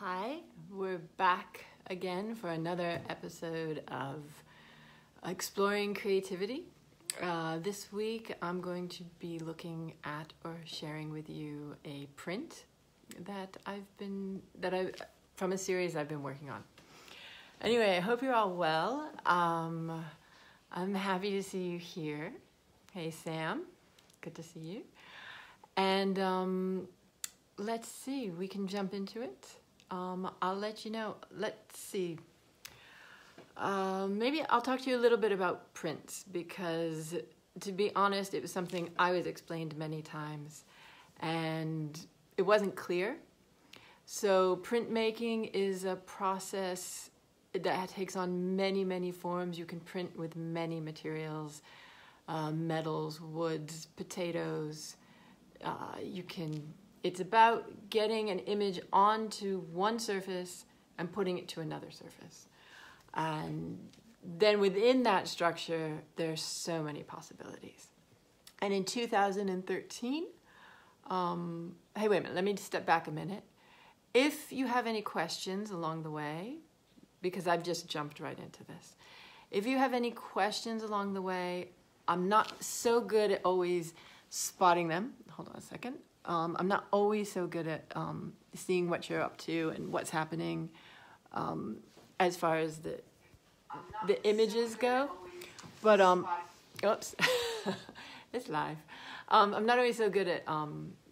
Hi, we're back again for another episode of Exploring Creativity. This week I'm going to be looking at or sharing with you a print that from a series I've been working on. Anyway, I hope you're all well. I'm happy to see you here. Hey Sam, good to see you. And let's see, we can jump into it. I'll let you know. Let's see. Maybe I'll talk to you a little bit about prints because, to be honest, it was something I was explained many times and it wasn't clear. So printmaking is a process that takes on many forms. You can print with many materials, metals, woods, potatoes. It's about getting an image onto one surface and putting it to another surface. And then within that structure, there's so many possibilities. And in 2013, hey, wait a minute, let me step back a minute. If you have any questions along the way, because I've just jumped right into this, if you have any questions along the way, I'm not so good at always spotting them. Hold on a second. I'm not always so good at seeing what you're up to and what's happening as far as the images go. But, oops, it's live. I'm not always so good at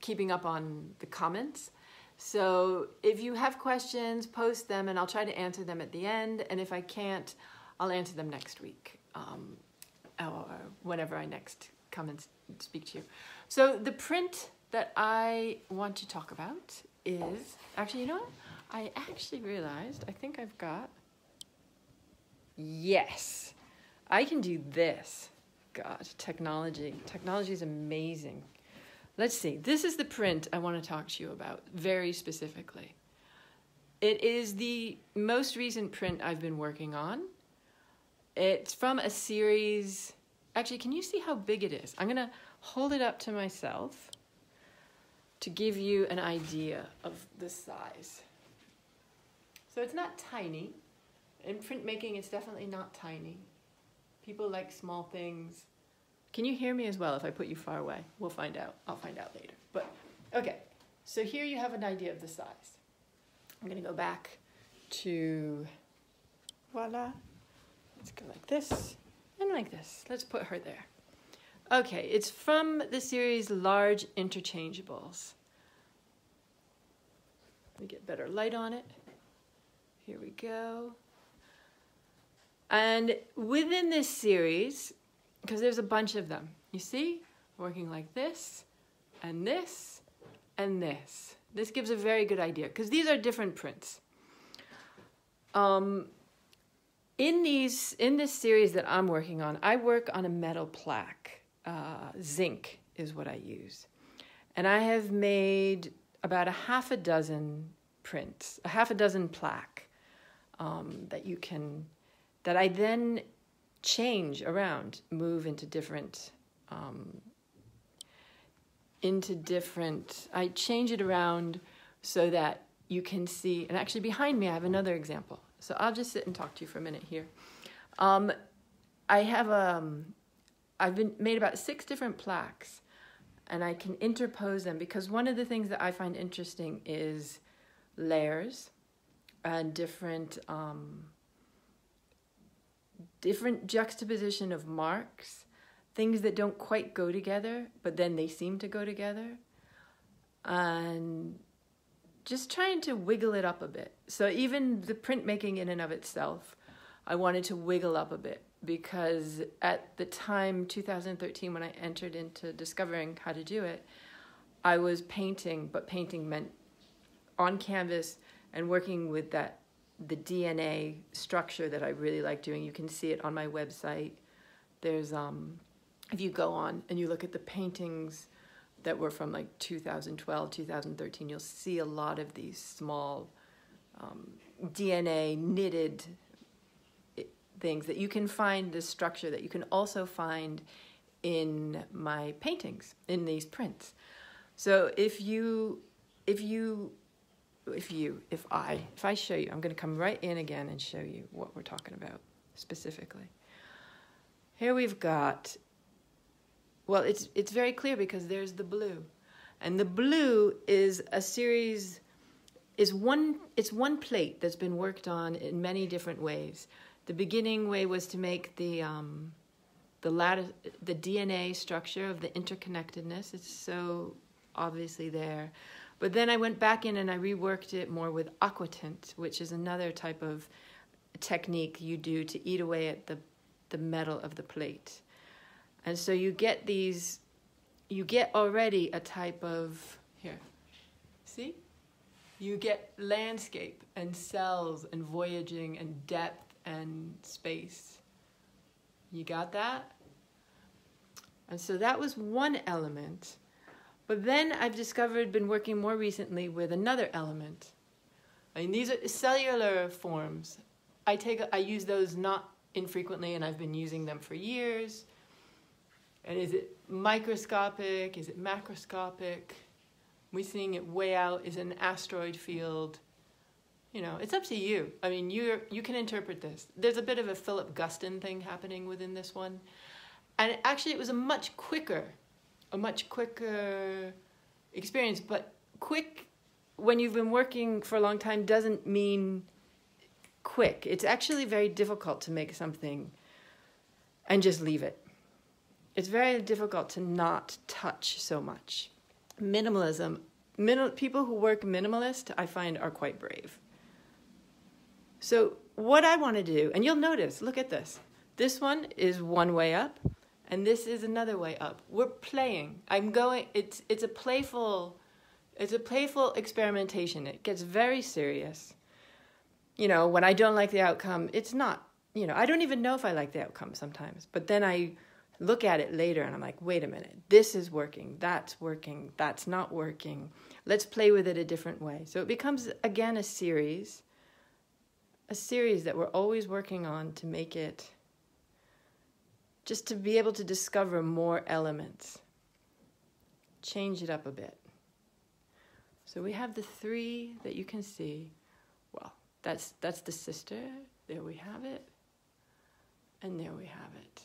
keeping up on the comments. So if you have questions, post them and I'll try to answer them at the end. And if I can't, I'll answer them next week or whenever I next come and speak to you. So the print that I want to talk about is, actually, you know what? I actually realized, I think I've got, yes, I can do this. God, technology. Technology is amazing. Let's see, this is the print I want to talk to you about very specifically. It is the most recent print I've been working on. It's from a series, actually, can you see how big it is? I'm gonna hold it up to myself to give you an idea of the size. So it's not tiny. In printmaking, it's definitely not tiny. People like small things. Can you hear me as well if I put you far away? We'll find out. I'll find out later. But okay, so here you have an idea of the size. I'm gonna go back to, voila. Let's go like this and like this. Let's put her there. Okay, it's from the series Large Interchangeables. Let me get better light on it. Here we go. And within this series, because there's a bunch of them, you see, working like this, and this, and this. This gives a very good idea, because these are different prints. In this series that I'm working on, I work on a metal plaque. Zinc is what I use. And I have made about a half a dozen prints, a half a dozen plaque that I then change around, move into different, I change it around so that you can see, and actually behind me I have another example. So I'll just sit and talk to you for a minute here. I've made about 6 different plaques and I can interpose them because one of the things that I find interesting is layers and different juxtaposition of marks, things that don't quite go together, but then they seem to go together, and just trying to wiggle it up a bit. So even the printmaking in and of itself, I wanted to wiggle up a bit because at the time, 2013, when I entered into discovering how to do it, I was painting, but painting meant on canvas and working with the DNA structure that I really like doing. You can see it on my website. There's, if you go on and you look at the paintings that were from like 2012, 2013, you'll see a lot of these small DNA knitted things that you can find, the structure that you can also find in my paintings, in these prints. So if you if I show you, I'm going to come right in again and show you what we're talking about specifically. Here we've got, well, it's very clear because there's the blue. And the blue is a series, it's one plate that's been worked on in many different ways. The beginning way was to make the DNA structure of the interconnectedness. It's so obviously there. But then I went back in and I reworked it more with aquatint, which is another type of technique you do to eat away at the metal of the plate. And so you get already a type of, here, see? You get landscape and cells and voyaging and depth and space. You got that? And so that was one element. But then I've been working more recently with another element. I mean, these are cellular forms. I use those not infrequently, and I've been using them for years. And is it microscopic? Is it macroscopic? We're seeing it way out. Is it an asteroid field? You know, it's up to you. I mean, you can interpret this. There's a bit of a Philip Guston thing happening within this one. And actually, it was a much quicker experience. But quick, when you've been working for a long time, doesn't mean quick. It's actually very difficult to make something and just leave it. It's very difficult to not touch so much. Minimalism, people who work minimalist, I find, are quite brave. So what I want to do, and you'll notice, look at this. This one is one way up, and this is another way up. We're playing. It's a playful experimentation. It gets very serious. You know, when I don't like the outcome, it's not, you know, I don't even know if I like the outcome sometimes. But then I look at it later and I'm like, wait a minute, this is working, that's not working. Let's play with it a different way. So it becomes, again, a series that we're always working on to make it, just to be able to discover more elements, change it up a bit. So we have the three that you can see. Well, that's the sister. There we have it. And there we have it.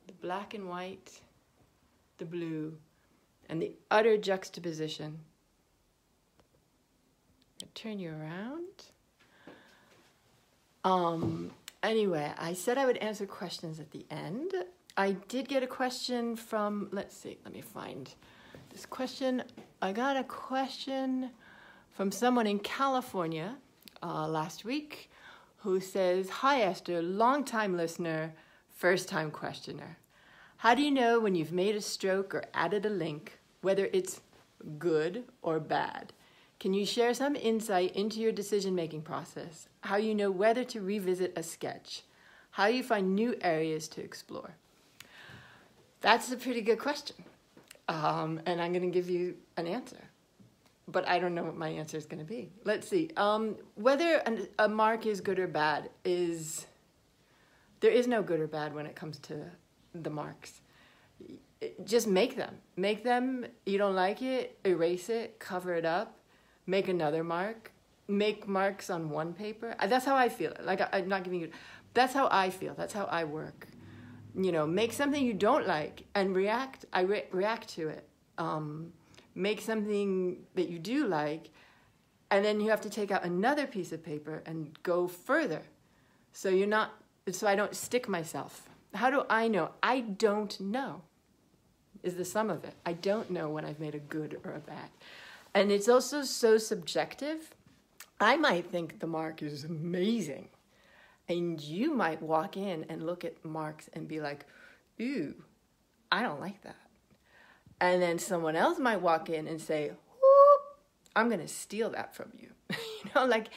The black and white, the blue, and the utter juxtaposition. I'll turn you around. Anyway, I said I would answer questions at the end. I did get a question from, let's see, let me find this question. I got a question from someone in California last week who says, "Hi Esther, long-time listener, first-time questioner. How do you know when you've made a stroke or added a link, whether it's good or bad? Can you share some insight into your decision-making process? How you know whether to revisit a sketch? How you find new areas to explore?" That's a pretty good question. And I'm going to give you an answer. But I don't know what my answer is going to be. Let's see. Whether a mark is good or bad there is no good or bad when it comes to the marks. Just make them. Make them. You don't like it, erase it, cover it up, make another mark, make marks on one paper. That's how I feel. Like, I'm not giving you, that's how I feel. That's how I work. You know, make something you don't like and react. I react to it. Make something that you do like, and then you have to take out another piece of paper and go further. So I don't stick myself. How do I know? I don't know is the sum of it. I don't know when I've made a good or a bad. And it's also so subjective. I might think the mark is amazing. And you might walk in and look at marks and be like, ooh, I don't like that. And then someone else might walk in and say, whoop, I'm going to steal that from you. You know, like,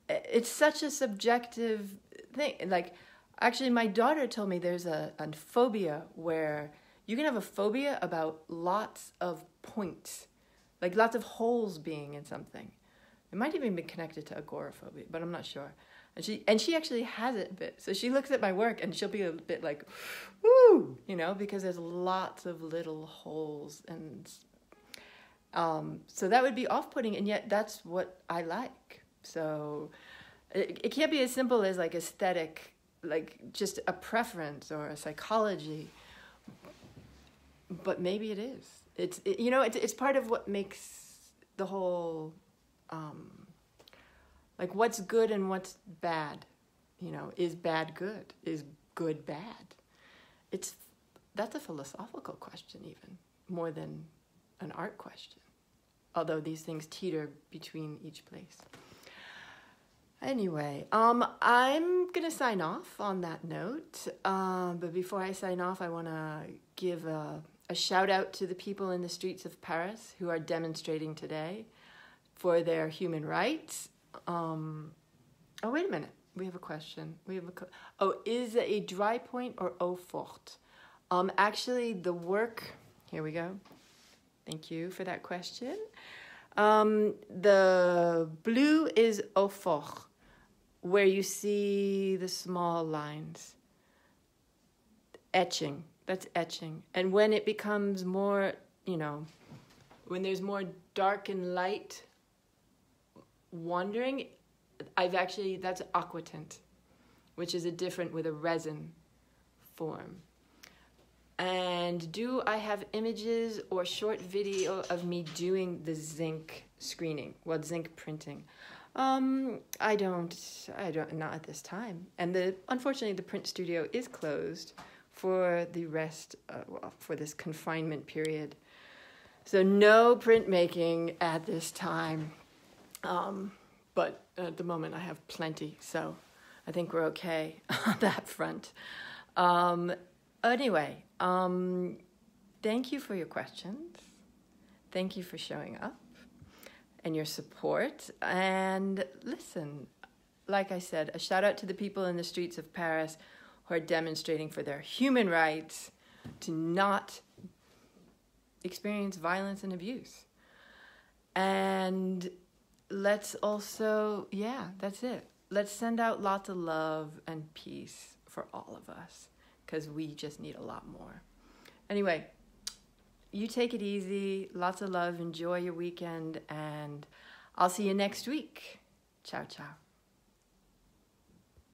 it's such a subjective thing. Like, actually, my daughter told me there's a phobia where you can have a phobia about lots of points, like lots of holes being in something. It might even be connected to agoraphobia, but I'm not sure. And she actually has it a bit. So she looks at my work and she'll be a bit like, woo, you know, because there's lots of little holes. So that would be off-putting, and yet that's what I like. So it can't be as simple as like aesthetic, like just a preference or a psychology, but maybe it is. It's part of what makes the whole, like what's good and what's bad. Is bad good? Is good bad? That's a philosophical question, even more than an art question. Although these things teeter between each place. Anyway, I'm gonna sign off on that note. But before I sign off, I want to give a shout out to the people in the streets of Paris who are demonstrating today for their human rights. Oh, wait a minute. We have a question. Is it a dry point or eau forte? Actually, the work... Here we go. Thank you for that question. The blue is eau forte, where you see the small lines. Etching. That's etching. And when it becomes more, when there's more dark and light wandering, that's aquatint, which is with a resin form. And do I have images or short video of me doing the zinc screening? Well, zinc printing. I don't, not at this time. And unfortunately, the print studio is closed for the rest, for this confinement period. So no printmaking at this time. But at the moment I have plenty, so I think we're okay on that front. Anyway, thank you for your questions. Thank you for showing up and your support. And listen, like I said, a shout out to the people in the streets of Paris who are demonstrating for their human rights to not experience violence and abuse. And let's also, that's it. Let's send out lots of love and peace for all of us, because we just need a lot more. Anyway, you take it easy. Lots of love. Enjoy your weekend, and I'll see you next week. Ciao, ciao.